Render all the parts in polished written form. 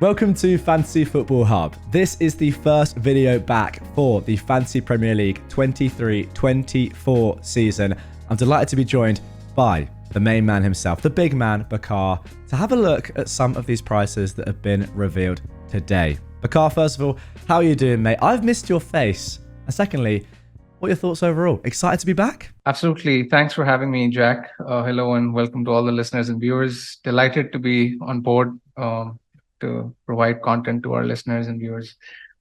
Welcome to Fantasy Football Hub. This is the first video back for the Fantasy Premier League 23-24 season. I'm delighted to be joined by the main man himself, the big man, Bakar, to have a look at some of these prices that have been revealed today. Bakar, first of all, how are you doing, mate? I've missed your face. And secondly, what are your thoughts overall? Excited to be back? Absolutely. Thanks for having me, Jack. Hello and welcome to all the listeners and viewers. Delighted to be on board to provide content to our listeners and viewers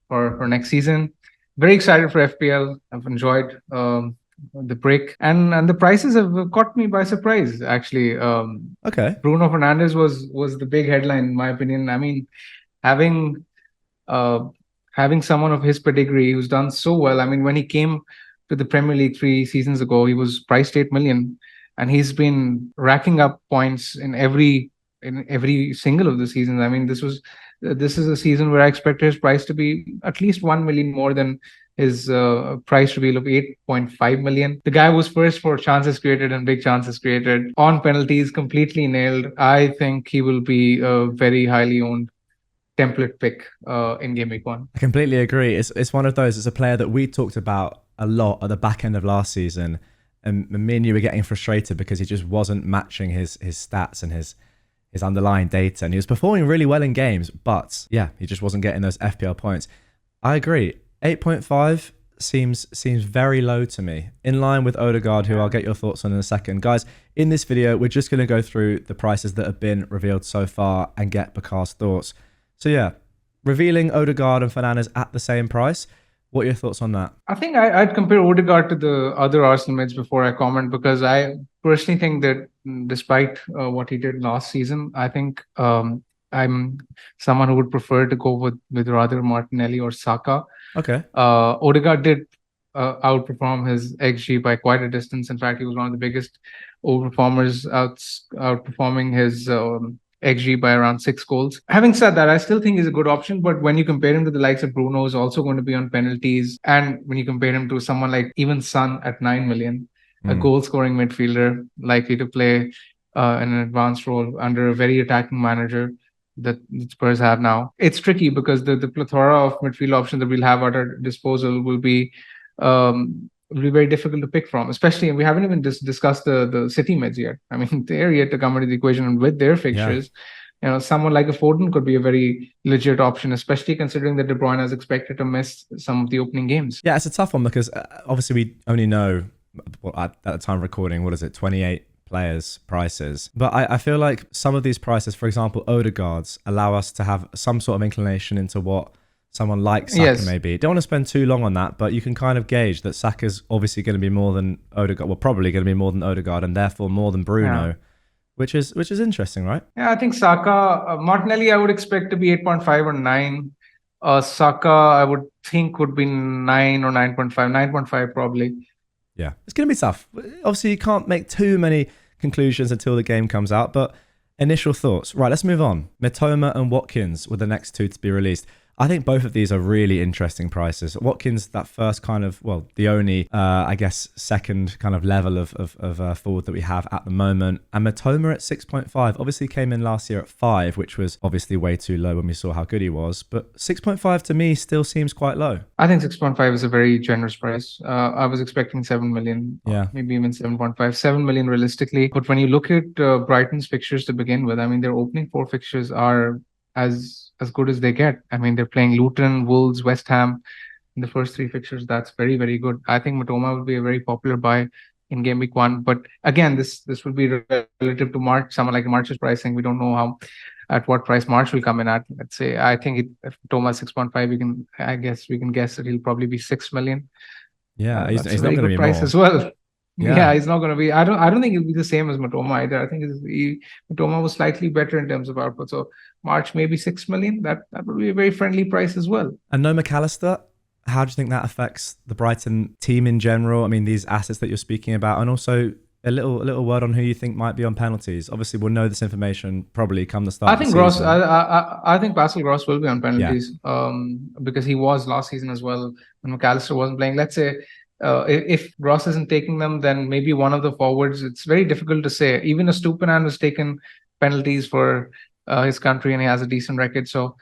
for next season. Very excited for FPL. I've enjoyed the break, and the prices have caught me by surprise. Actually, Okay. Bruno Fernandes was the big headline in my opinion. I mean, having someone of his pedigree who's done so well. I mean, when he came to the Premier League 3 seasons ago, he was priced 8 million, and he's been racking up points in every single of the seasons. I mean, this is a season where I expected his price to be at least 1 million more than his price reveal of 8.5 million. The guy was first for chances created and big chances created. On penalties, completely nailed. I think he will be a very highly owned template pick in game week 1. I completely agree. It's one of those. It's a player that we talked about a lot at the back end of last season, and me and you were getting frustrated because he just wasn't matching his stats and his underlying data, and he was performing really well in games, but yeah, he just wasn't getting those FPL points. I agree. 8.5 seems very low to me, in line with Odegaard, who I'll get your thoughts on in a second. Guys, in this video, we're just going to go through the prices that have been revealed so far and get Bakar's thoughts. So yeah, revealing Odegaard and Fernandes at the same price. What are your thoughts on that? I think I'd compare Odegaard to the other Arsenal mates before I comment, because I personally think that despite what he did last season, I think I'm someone who would prefer to go with rather Martinelli or Saka. Okay. Odegaard did outperform his XG by quite a distance. In fact, he was one of the biggest overperformers, outperforming his XG by around 6 goals. Having said that, I still think he's a good option, but when you compare him to the likes of Bruno, who's also going to be on penalties, and when you compare him to someone like even Son at 9 million, a goal-scoring midfielder likely to play an advanced role under a very attacking manager that Spurs have now, it's tricky because the plethora of midfield options that we'll have at our disposal will be very difficult to pick from, especially, and we haven't even discussed the City mids yet. I mean, they're yet to come into the equation, and with their fixtures, someone like a Foden could be a very legit option, especially considering that De Bruyne is expected to miss some of the opening games. Yeah, it's a tough one because obviously we only know, at the time of recording, 28 players' prices. But I feel like some of these prices, for example, Odegaard's, allow us to have some sort of inclination into what someone like Saka maybe. Don't want to spend too long on that, but you can kind of gauge that Saka's obviously going to be more than Odegaard. Well, probably going to be more than Odegaard, and therefore more than Bruno, which is interesting, right? Yeah, I think Saka, Martinelli, I would expect to be 8.5 or 9. Saka, I would think would be 9 or 9.5. 9.5 probably. Yeah, it's going to be tough. Obviously, you can't make too many conclusions until the game comes out, but initial thoughts. Right, let's move on. Mitoma and Watkins were the next 2 to be released. I think both of these are really interesting prices. Watkins, that first kind of, well, the only, I guess, second kind of level of forward that we have at the moment. And Mitoma at 6.5, obviously came in last year at 5, which was obviously way too low when we saw how good he was. But 6.5 to me still seems quite low. I think 6.5 is a very generous price. I was expecting 7 million, yeah, maybe even 7.5, 7 million realistically. But when you look at Brighton's fixtures to begin with, I mean, their opening 4 fixtures are as good as they get. I mean, they're playing Luton, Wolves, West Ham in the first 3 fixtures. That's very, very good. I think Mitoma will be a very popular buy in game week 1. But again, this will be relative to March. Someone like March's pricing, we don't know at what price March will come in at. Let's say, I think if Mitoma 6.5, we can guess that he'll probably be 6 million. Yeah, he's not going to be price more as well. Yeah, he's not going to be. I don't think it'll be the same as Mitoma either. I think Mitoma was slightly better in terms of output. So March maybe 6 million. That would be a very friendly price as well. And no McAllister. How do you think that affects the Brighton team in general? I mean, these assets that you're speaking about, and also a little word on who you think might be on penalties. Obviously, we'll know this information probably come the start. I think Gross. I think Pascal Gross will be on penalties. Yeah. Because he was last season as well when McAllister wasn't playing. Let's say, if Gross isn't taking them, then maybe one of the forwards. It's very difficult to say. Even a Stupinan has taken penalties for his country, and he has a decent record. So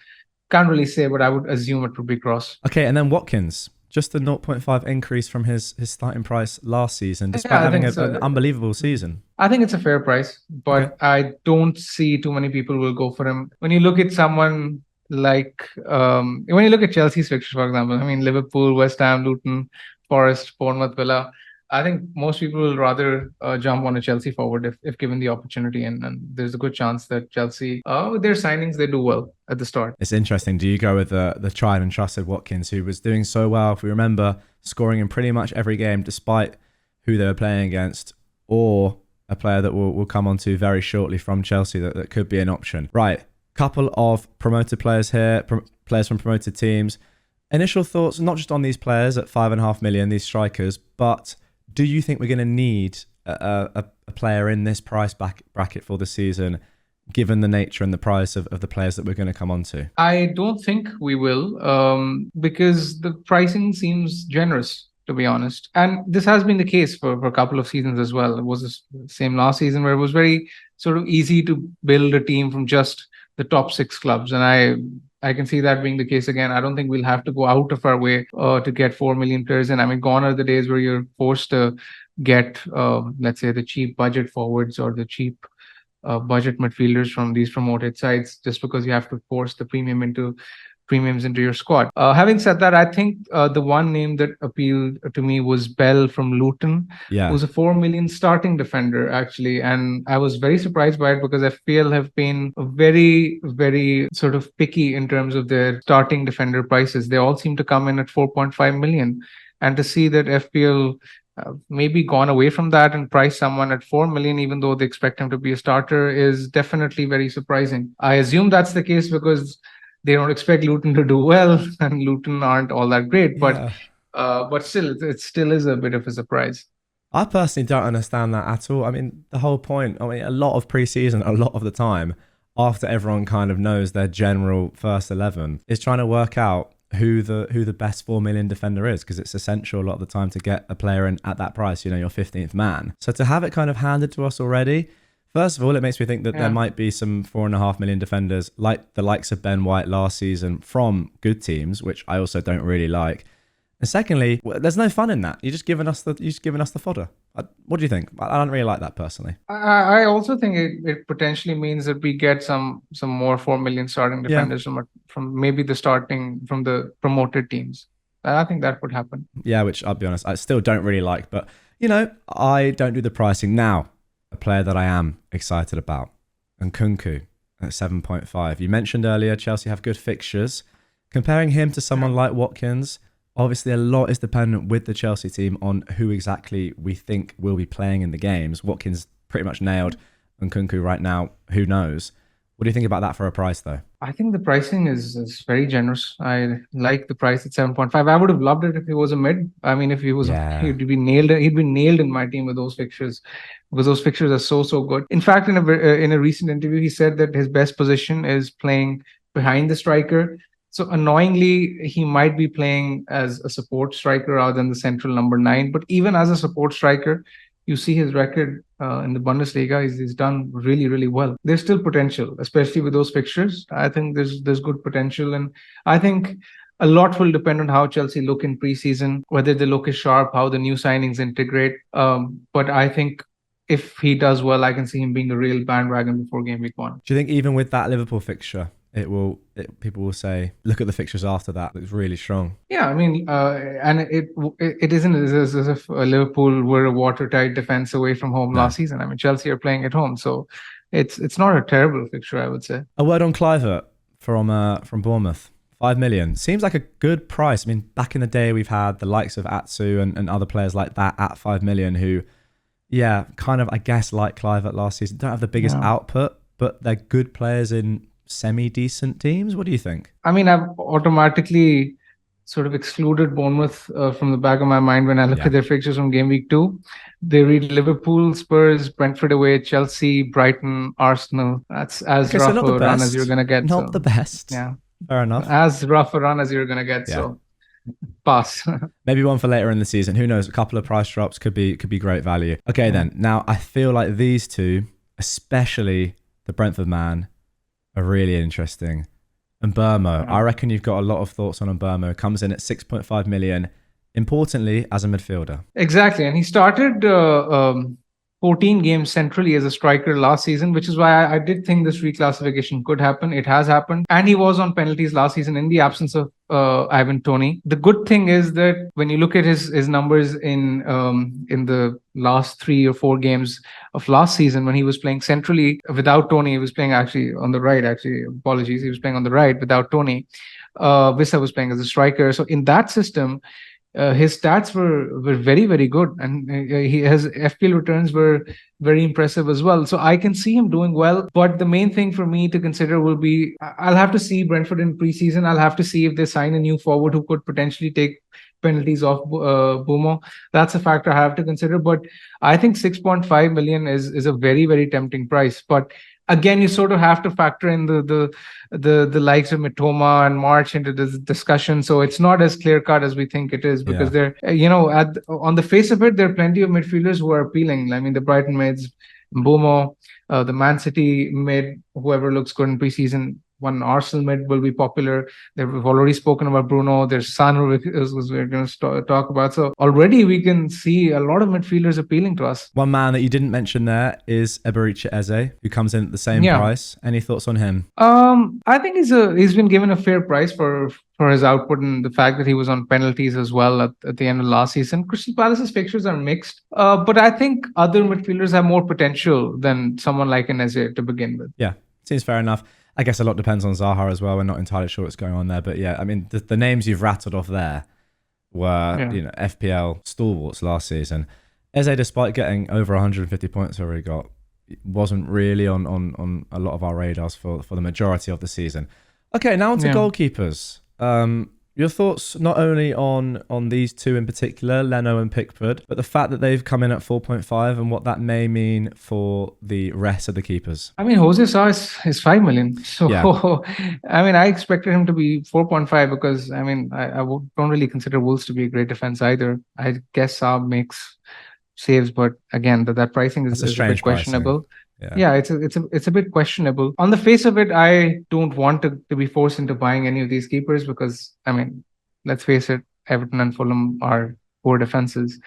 can't really say, but I would assume it would be Cross. Okay, and then Watkins. Just the 0.5 increase from his starting price last season, despite Yeah, I having think so. an unbelievable season. I think it's a fair price, but Okay. I don't see too many people will go for him. When you look at someone like, when you look at Chelsea's fixtures, for example, I mean, Liverpool, West Ham, Luton, Forest, Bournemouth, Villa, I think most people will rather jump on a Chelsea forward if given the opportunity. And there's a good chance that Chelsea, with their signings, they do well at the start. It's interesting. Do you go with the tried and trusted Watkins, who was doing so well, if we remember, scoring in pretty much every game, despite who they were playing against, or a player that we'll come on to very shortly from Chelsea that could be an option? Right. Couple of promoted players here, players from promoted teams. Initial thoughts, not just on these players at 5.5 million, these strikers, but do you think we're going to need a player in this price bracket for the season, given the nature and the price of the players that we're going to come on to? I don't think we will, because the pricing seems generous, to be honest. And this has been the case for a couple of seasons as well. It was the same last season where it was very sort of easy to build a team from just the top 6 clubs. And I can see that being the case again. I don't think we'll have to go out of our way to get 4 million players in. I mean, gone are the days where you're forced to get, let's say, the cheap budget forwards or the cheap budget midfielders from these promoted sides just because you have to force the premiums into your squad. Having said that, I think the one name that appealed to me was Bell from Luton, who's a 4 million starting defender, actually. And I was very surprised by it because FPL have been very, very sort of picky in terms of their starting defender prices. They all seem to come in at 4.5 million. And to see that FPL maybe gone away from that and price someone at 4 million, even though they expect him to be a starter, is definitely very surprising. I assume that's the case because they don't expect Luton to do well, and Luton aren't all that great. But still, it still is a bit of a surprise. I personally don't understand that at all. I mean, the whole point, a lot of preseason, a lot of the time, after everyone kind of knows their general first 11, is trying to work out who the best 4 million defender is, because it's essential a lot of the time to get a player in at that price, your 15th man. So to have it kind of handed to us already, first of all, it makes me think that there might be some 4.5 million defenders, like the likes of Ben White last season, from good teams, which I also don't really like. And secondly, there's no fun in that. You're just giving us the fodder. What do you think? I don't really like that personally. I also think it potentially means that we get some more 4 million starting defenders from maybe from the promoted teams. I think that would happen. Yeah, which I'll be honest, I still don't really like. But, I don't do the pricing. Now, a player that I am excited about, Nkunku at 7.5. You mentioned earlier Chelsea have good fixtures. Comparing him to someone like Watkins, obviously a lot is dependent with the Chelsea team on who exactly we think will be playing in the games. Watkins pretty much nailed. Nkunku right now, who knows? What do you think about that for a price, though? I think the pricing is very generous. I like the price at 7.5. I would have loved it if he was a mid. I mean, if he was, he'd be nailed. He'd be nailed in my team with those fixtures, because those fixtures are so good. In fact, in a recent interview, he said that his best position is playing behind the striker. So annoyingly, he might be playing as a support striker rather than the central number 9. But even as a support striker, you see his record in the Bundesliga. He's done really, really well. There's still potential, especially with those fixtures. I think there's good potential. And I think a lot will depend on how Chelsea look in preseason, whether the look is sharp, how the new signings integrate. But I think if he does well, I can see him being a real bandwagon before game week 1. Do you think even with that Liverpool fixture, people will say, look at the fixtures after that, it's really strong? Yeah, I mean, and it isn't as if Liverpool were a watertight defense away from home last season. I mean, Chelsea are playing at home, so it's not a terrible fixture, I would say. A word on Kluivert from Bournemouth. 5 million seems like a good price. I mean, back in the day, we've had the likes of Atsu and other players like that at 5 million who, kind of, I guess, like Kluivert last season, don't have the biggest output, but they're good players in semi-decent teams. What do you think? I mean, I've automatically sort of excluded Bournemouth from the back of my mind when I look at their fixtures from game week 2. They read Liverpool, Spurs, Brentford away, Chelsea, Brighton, Arsenal. That's as rough a run as you're going to get. Not the best. Yeah. Fair enough. As rough a run as you're going to get. Yeah. So pass. Maybe one for later in the season. Who knows? A couple of price drops could be great value. Okay, then. Now, I feel like these two, especially the Brentford man, are really interesting. And Burmo, I reckon you've got a lot of thoughts on Burmo. Comes in at 6.5 million, importantly as a midfielder. Exactly. And he started 14 games centrally as a striker last season, which is why I did think this reclassification could happen. It has happened. And he was on penalties last season in the absence of Ivan Toney. The good thing is that when you look at his numbers in the last 3 or 4 games of last season, when he was playing centrally without Toney, he was playing actually on the right. Actually, apologies, he was playing on the right without Toney. Wissa was playing as a striker. So in that system, his stats were very, very good, and his FPL returns were very impressive as well. So I can see him doing well. But the main thing for me to consider will be, I'll have to see Brentford in preseason. I'll have to see if they sign a new forward who could potentially take penalties off Bumo. That's a factor I have to consider. But I think 6.5 million is a very, very tempting price. But again, you sort of have to factor in the likes of Mitoma and March into this discussion. So it's not as clear cut as we think it is, because they're, on the face of it, there are plenty of midfielders who are appealing. I mean, the Brighton mids, Mbumo, the Man City mid, whoever looks good in preseason. One Arsenal mid will be popular. We've already spoken about Bruno. There's Son, who we're going to talk about. So already we can see a lot of midfielders appealing to us. One man that you didn't mention there is Eberechi Eze, who comes in at the same price. Any thoughts on him? I think he's been given a fair price for his output, and the fact that he was on penalties as well at the end of last season. Crystal Palace's fixtures are mixed, but I think other midfielders have more potential than someone like an Eze to begin with. Yeah, seems fair enough. I guess a lot depends on Zaha as well. We're not entirely sure what's going on there. But yeah, I mean, the names you've rattled off there were, FPL stalwarts last season. Eze, despite getting over 150 points already got, wasn't really on a lot of our radars for the majority of the season. Okay, now on to goalkeepers. Your thoughts not only on these two in particular, Leno and Pickford, but the fact that they've come in at 4.5 and what that may mean for the rest of the keepers. I mean, Jose Sa is 5 million. So, I mean, I expected him to be 4.5 because, I mean, I don't really consider Wolves to be a great defense either. I guess Sa makes saves, but again, that pricing is a bit questionable. Yeah, it's a bit questionable. On the face of it, I don't want to be forced into buying any of these keepers because, I mean, let's face it, Everton and Fulham are poor defenses.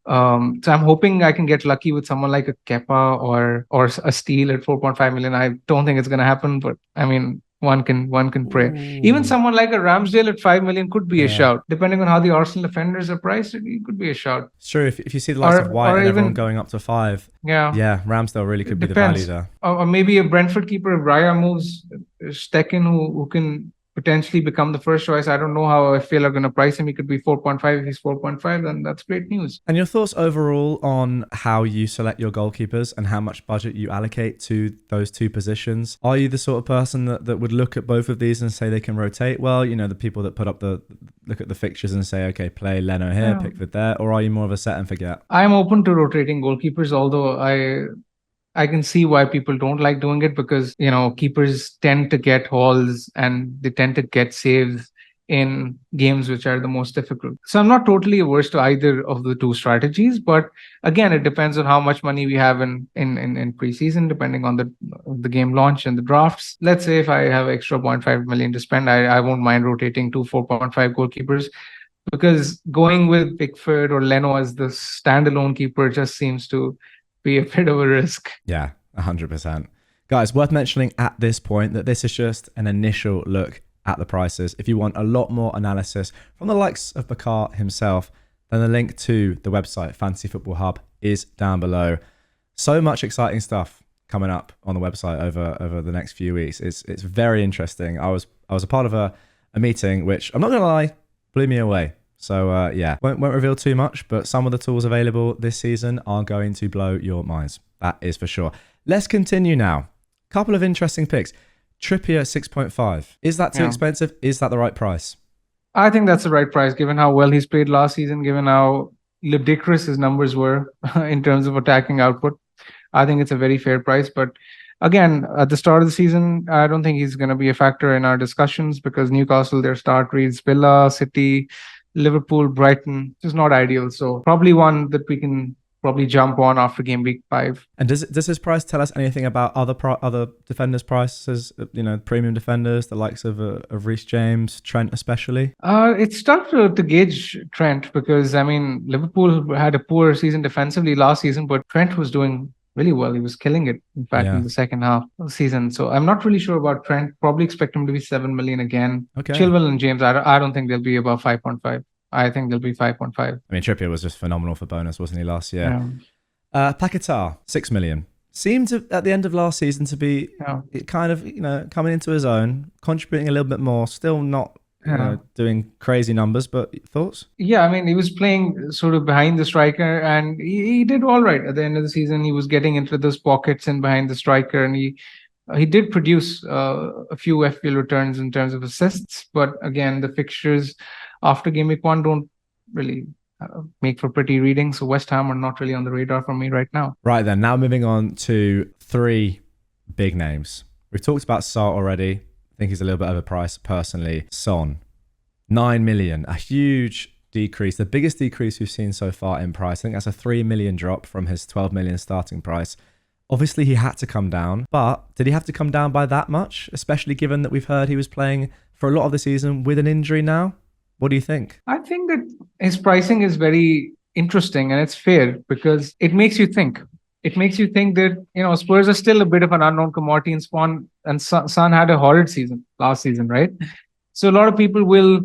So I'm hoping I can get lucky with someone like a Kepa or a Steele at 4.5 million. I don't think it's going to happen, but I mean, one can pray. Ooh. Even someone like a Ramsdale at 5 million could be a shout. Depending on how the Arsenal defenders are priced, it could be a shout. It's true. If you see the likes of White and everyone going up to 5, Ramsdale really could be the value there. Or maybe a Brentford keeper, if Raya moves, Stecken, who can potentially become the first choice. I don't know how I feel are going to price him. He could be 4.5. If he's 4.5, then that's great news. And your thoughts overall on how you select your goalkeepers and how much budget you allocate to those two positions? Are you the sort of person that would look at both of these and say they can rotate? Well, the people that put up look at the fixtures and say, okay, play Leno here, Pickford there, or are you more of a set and forget? I'm open to rotating goalkeepers, although I can see why people don't like doing it because, keepers tend to get hauls and they tend to get saves in games which are the most difficult. So I'm not totally averse to either of the two strategies, but again, it depends on how much money we have in preseason, depending on the game launch and the drafts. Let's say if I have extra 0.5 million to spend, I won't mind rotating to 4.5 goalkeepers, because going with Pickford or Leno as the standalone keeper just seems to be a bit of a risk. Yeah, 100%. Guys, worth mentioning at this point that this is just an initial look at the prices. If you want a lot more analysis from the likes of Bakar himself, then the link to the website, Fantasy Football Hub, is down below. So much exciting stuff coming up on the website over the next few weeks. It's very interesting. I was a part of a meeting which, I'm not going to lie, blew me away. So won't reveal too much, but some of the tools available this season are going to blow your minds. That is for sure. Let's continue now. Couple of interesting picks. Trippier 6.5. Is that too expensive? Is that the right price? I think that's the right price, given how well he's played last season, given how ludicrous his numbers were in terms of attacking output. I think it's a very fair price. But again, at the start of the season, I don't think he's going to be a factor in our discussions because Newcastle, their start reads Villa, City, Liverpool, Brighton, is not ideal. So probably one that we can probably jump on after game week 5. And does his price tell us anything about other defenders' prices? You know, premium defenders, the likes of Reece James, Trent especially. It's tough to gauge Trent because I mean Liverpool had a poor season defensively last season, but Trent was doing really well. He was killing it, in fact, in the second half of the season. So I'm not really sure about Trent. Probably expect him to be 7 million again. Okay. Chilwell and James, I don't think they'll be above 5.5. I think they'll be 5.5. I mean, Trippier was just phenomenal for bonus, wasn't he, last year? Yeah. Paquetá, 6 million. Seemed to, at the end of last season, to be kind of, you know, coming into his own, contributing a little bit more, still not doing crazy numbers, but thoughts? Yeah, I mean, he was playing sort of behind the striker, and he did all right at the end of the season. He was getting into those pockets and behind the striker, and he did produce a few FPL returns in terms of assists. But again, the fixtures after game week 1 don't really make for pretty reading. So West Ham are not really on the radar for me right now. Right then, now moving on to 3 big names. We've talked about Salah already. I think he's a little bit overpriced personally. Son, 9 million, a huge decrease, the biggest decrease we've seen so far in price. I think that's a 3 million drop from his 12 million starting price. Obviously, he had to come down, but did he have to come down by that much? Especially given that we've heard he was playing for a lot of the season with an injury now. What do you think? I think that his pricing is very interesting and it's fair because it makes you think. It makes you think that, you know, Spurs are still a bit of an unknown commodity in Spawn, and Son had a horrid season last season, right? So a lot of people will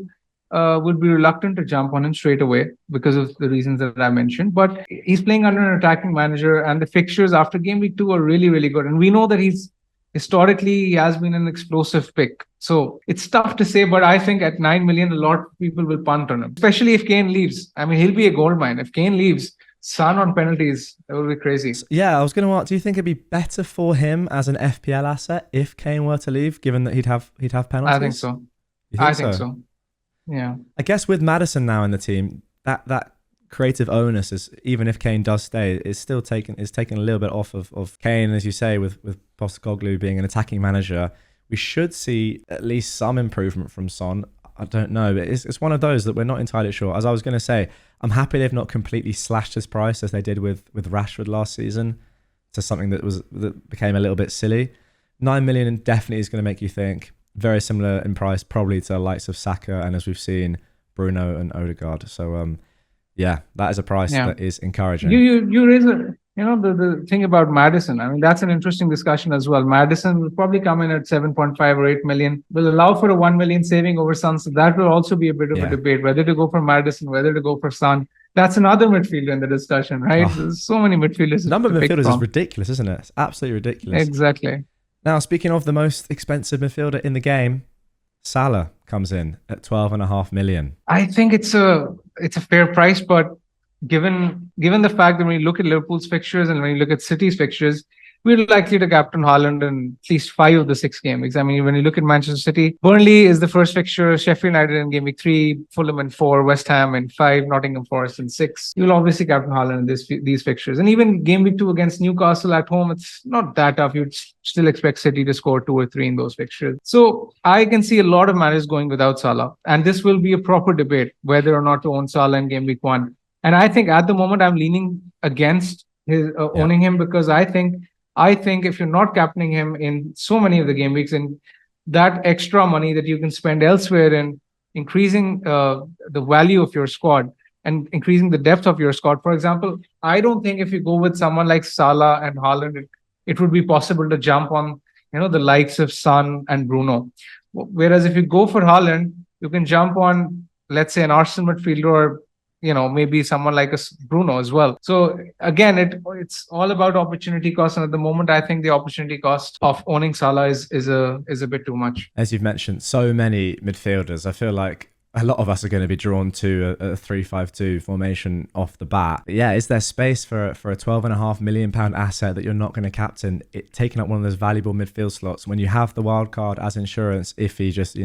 be reluctant to jump on him straight away because of the reasons that I mentioned. But he's playing under an attacking manager, and the fixtures after game week 2 are really, really good. And we know that historically he has been an explosive pick. So it's tough to say, but I think at 9 million, a lot of people will punt on him, especially if Kane leaves. I mean, he'll be a goldmine. If Kane leaves, Son on penalties, that would be crazy. Yeah, I was going to ask, do you think it'd be better for him as an FPL asset if Kane were to leave, given that he'd have penalties? I think so. I think so. Yeah. I guess with Maddison now in the team, that creative onus is, even if Kane does stay, is still taken a little bit off of Kane, as you say, with Postecoglou being an attacking manager. We should see at least some improvement from Son. I don't know. It's one of those that we're not entirely sure. As I was going to say, I'm happy they've not completely slashed his price as they did with Rashford last season to something that became a little bit silly. 9 million definitely is going to make you think. Very similar in price, probably to the likes of Saka and, as we've seen, Bruno and Odegaard. So, yeah, that is a price that is encouraging. You raise the thing about Maddison. I mean, that's an interesting discussion as well. Maddison will probably come in at 7.5 or 8 million, will allow for a 1 million saving over Son. So that will also be a bit of a debate, whether to go for Maddison, whether to go for Son. That's another midfielder in the discussion, right? There's so many midfielders. Number of midfielders is ridiculous, isn't it? It's absolutely ridiculous. Exactly. Now, speaking of the most expensive midfielder in the game, Salah comes in at 12.5 million. I think it's a fair price, but given the fact that when you look at Liverpool's fixtures and when you look at City's fixtures, we're likely to captain Haaland in at least 5 of the 6 games. I mean, when you look at Manchester City, Burnley is the first fixture, Sheffield United in game week 3, Fulham in 4, West Ham in 5, Nottingham Forest in 6. You'll obviously captain Haaland in these fixtures. And even game week 2 against Newcastle at home, it's not that tough. You'd still expect City to score 2 or 3 in those fixtures. So I can see a lot of managers going without Salah. And this will be a proper debate whether or not to own Salah in game week 1. And I think at the moment I'm leaning against owning him because I think if you're not captaining him in so many of the game weeks, and that extra money that you can spend elsewhere in increasing the value of your squad and increasing the depth of your squad. For example, I don't think if you go with someone like Salah and Haaland, it would be possible to jump on, the likes of Son and Bruno. Whereas if you go for Haaland, you can jump on, let's say, an Arsenal midfielder or maybe someone like a Bruno as well. So again, it's all about opportunity cost. And at the moment, I think the opportunity cost of owning Salah is a bit too much. As you've mentioned, so many midfielders. I feel like a lot of us are going to be drawn to a 3-5-2 formation off the bat. But yeah, is there space for a £12.5 million asset that you're not going to captain, taking up one of those valuable midfield slots when you have the wild card as insurance if he just,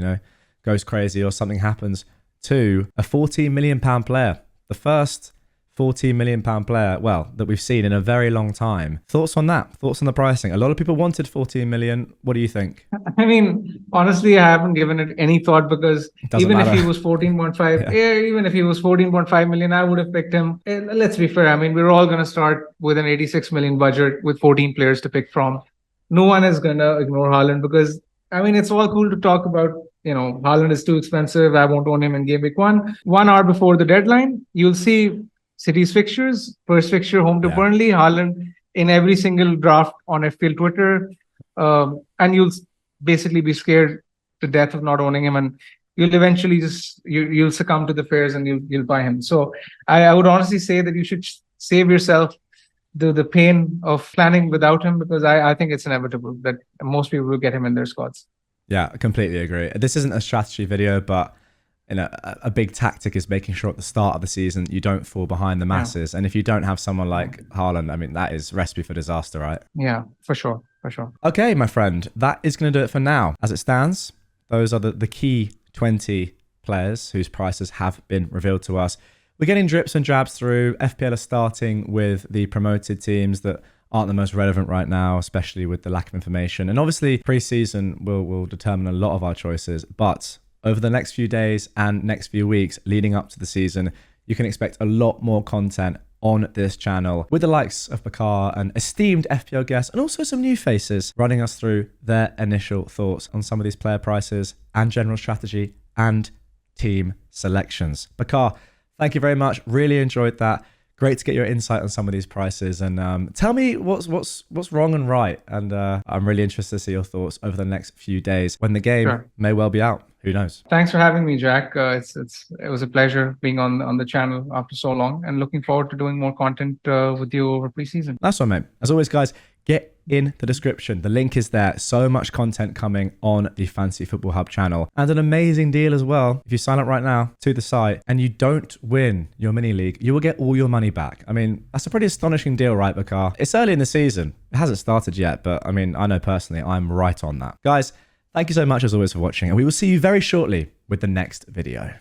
goes crazy or something happens to a £14 million player? The first £14 million player, well, that we've seen in a very long time. Thoughts on that? Thoughts on the pricing? A lot of people wanted 14 million. What do you think? I mean, honestly, I haven't given it any thought because even if he was 14.5, even if he was 14.5 million, I would have picked him. Let's be fair. I mean, we're all going to start with an 86 million budget with 14 players to pick from. No one is going to ignore Haaland because, I mean, it's all cool to talk about, Haaland is too expensive. I won't own him in game week 1. 1 hour before the deadline, you'll see City's fixtures. First fixture, home to Burnley. Haaland in every single draft on FPL Twitter. And you'll basically be scared to death of not owning him, and you'll eventually you'll succumb to the fears and you'll buy him. So I would honestly say that you should save yourself the pain of planning without him, because I think it's inevitable that most people will get him in their squads. Yeah, I completely agree. This isn't a strategy video, but a big tactic is making sure at the start of the season you don't fall behind the masses. And if you don't have someone like Haaland, I mean, that is recipe for disaster, right? Yeah, for sure. For sure. Okay, my friend, that is going to do it for now. As it stands, those are the key 20 players whose prices have been revealed to us. We're getting drips and drabs through. FPL are starting with the promoted teams that aren't the most relevant right now, especially with the lack of information. And obviously, pre-season will determine a lot of our choices. But over the next few days and next few weeks leading up to the season, you can expect a lot more content on this channel with the likes of Bakar and esteemed FPL guests, and also some new faces running us through their initial thoughts on some of these player prices and general strategy and team selections. Bakar, thank you very much. Really enjoyed that. Great to get your insight on some of these prices, and tell me what's wrong and right. And I'm really interested to see your thoughts over the next few days when the game may well be out. Who knows? Thanks for having me, Jack. It was a pleasure being on the channel after so long, and looking forward to doing more content with you over preseason. That's one, mate. As always, guys, get in the description. The link is there. So much content coming on the Fantasy Football Hub channel, and an amazing deal as well. If you sign up right now to the site and you don't win your mini league, you will get all your money back. I mean, that's a pretty astonishing deal, right, Bakar? It's early in the season. It hasn't started yet, but I mean, I know personally I'm right on that. Guys, thank you so much as always for watching, and we will see you very shortly with the next video.